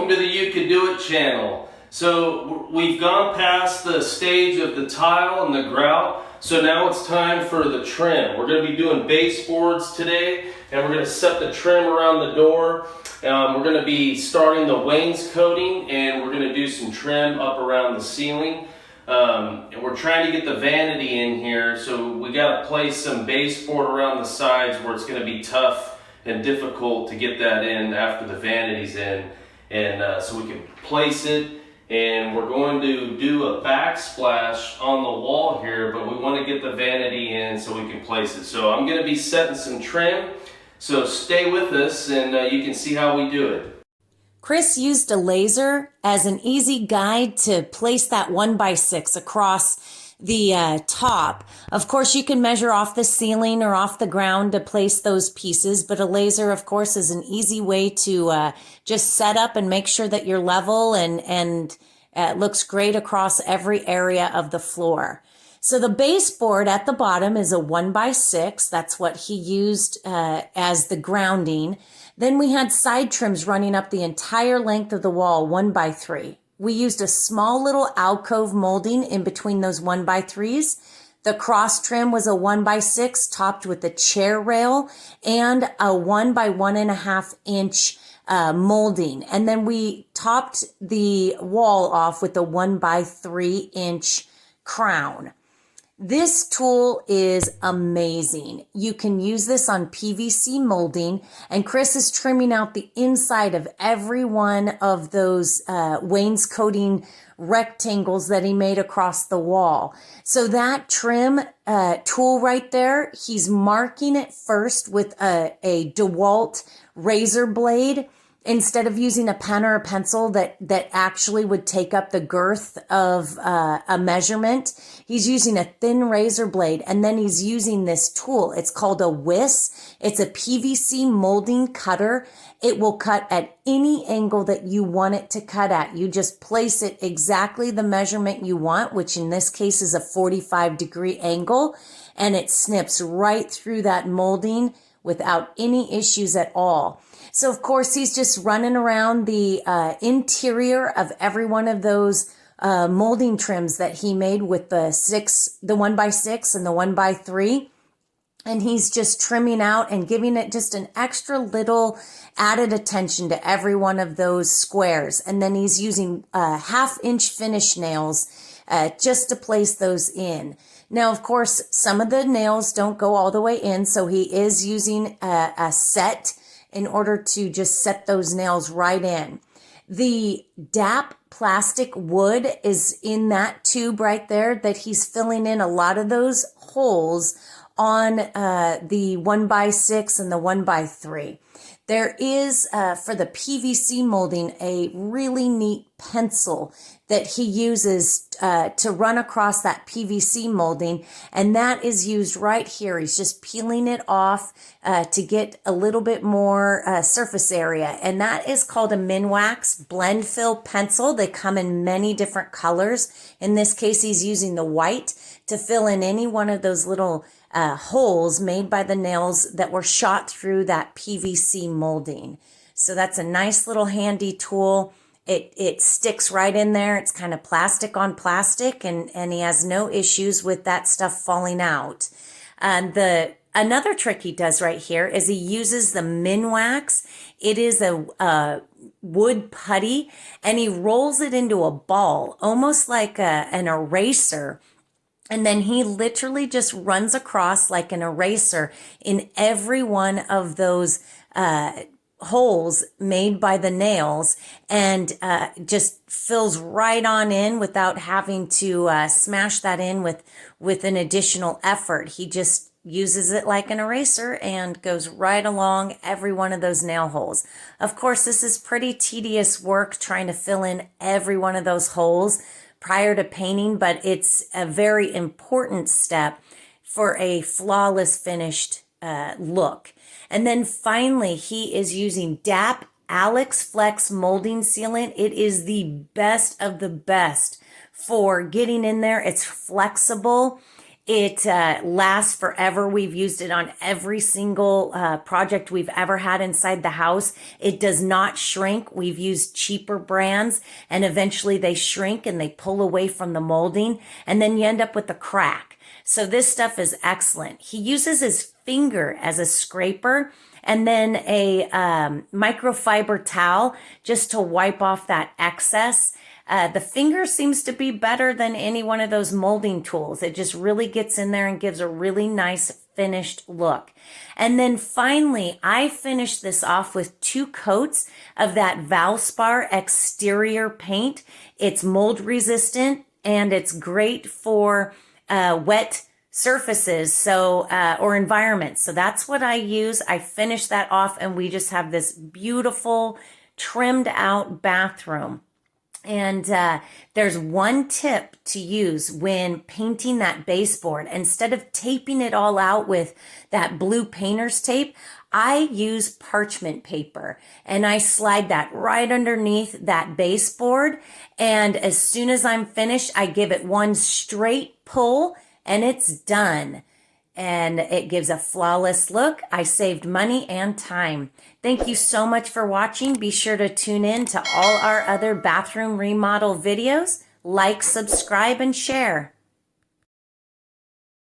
welcome to the You Can Do It channel. So we've gone past the stage of the tile and the grout, so now it's time for the trim. We're going to be doing baseboards today, and we're going to set the trim around the door. We're going to be starting the wainscoting, and we're going to do some trim up around the ceiling. And we're trying to get the vanity in here, so we got to place some baseboard around the sides where it's going to be tough and difficult to get that in after the vanity's in, and so we can place it. And we're going to do a backsplash on the wall here, but we want to get the vanity in so we can place it. So I'm going to be setting some trim, so stay with us and you can see how we do it. Chris used a laser as an easy guide to place that 1x6 across the top. Of course, you can measure off the ceiling or off the ground to place those pieces, but a laser, of course, is an easy way to just set up and make sure that you're level and looks great across every area of the floor. So the baseboard at the bottom is a 1x6. That's what he used as the grounding. Then we had side trims running up the entire length of the wall, 1x3. We used a small little alcove molding in between those 1x3s. The cross trim was a 1x6 topped with a chair rail and a 1x1.5 inch molding. And then we topped the wall off with a 1x3 inch crown. This tool is amazing. You can use this on PVC molding, and Chris is trimming out the inside of every one of those wainscoting rectangles that he made across the wall. So that trim tool right there, he's marking it first with a DeWalt razor blade, instead of using a pen or a pencil that actually would take up the girth of a measurement. He's using a thin razor blade, and then he's using this tool. It's called a whisk. It's a PVC molding cutter. It will cut at any angle that you want it to cut at. You just place it exactly the measurement you want, which in this case is a 45-degree angle, and it snips right through that molding without any issues at all. So, of course, he's just running around the interior of every one of those molding trims that he made with the 1x6 and the 1x3. And he's just trimming out and giving it just an extra little added attention to every one of those squares. And then he's using 1/2-inch finish nails just to place those in. Now, of course, some of the nails don't go all the way in, so he is using a set in order to just set those nails right in. The DAP plastic wood is in that tube right there that he's filling in a lot of those holes on the 1x6 and the 1x3. There is, for the PVC molding, a really neat pencil that he uses to run across that PVC molding, and that is used right here. He's just peeling it off to get a little bit more surface area, and that is called a Minwax blend fill pencil. They come in many different colors. In this case, he's using the white to fill in any one of those little holes made by the nails that were shot through that PVC molding. So that's a nice little handy tool. It sticks right in there. It's kind of plastic on plastic, and he has no issues with that stuff falling out. Another trick he does right here is he uses the Minwax. It is a wood putty, and he rolls it into a ball, almost like an eraser. And then he literally just runs across like an eraser in every one of those holes made by the nails, and just fills right on in without having to smash that in with an additional effort. He just uses it like an eraser and goes right along every one of those nail holes. Of course, this is pretty tedious work trying to fill in every one of those holes prior to painting, but it's a very important step for a flawless finished look. And then finally, he is using DAP Alex Flex molding sealant. It is the best of the best for getting in there. It's flexible. It lasts forever. We've used it on every single project we've ever had inside the house. It does not shrink. We've used cheaper brands and eventually they shrink and they pull away from the molding and then you end up with a crack. So this stuff is excellent. He uses his finger as a scraper and then a microfiber towel just to wipe off that excess. The finger seems to be better than any one of those molding tools. It just really gets in there and gives a really nice finished look. And then finally, I finished this off with 2 coats of that Valspar exterior paint. It's mold resistant and it's great for wet surfaces or environments. So that's what I use. I finished that off and we just have this beautiful trimmed out bathroom. And there's one tip to use when painting that baseboard. Instead of taping it all out with that blue painter's tape, I use parchment paper and I slide that right underneath that baseboard. And as soon as I'm finished, I give it one straight pull and it's done. And it gives a flawless look. I saved money and time. Thank you so much for watching. Be sure to tune in to all our other bathroom remodel videos. Like, subscribe, and share.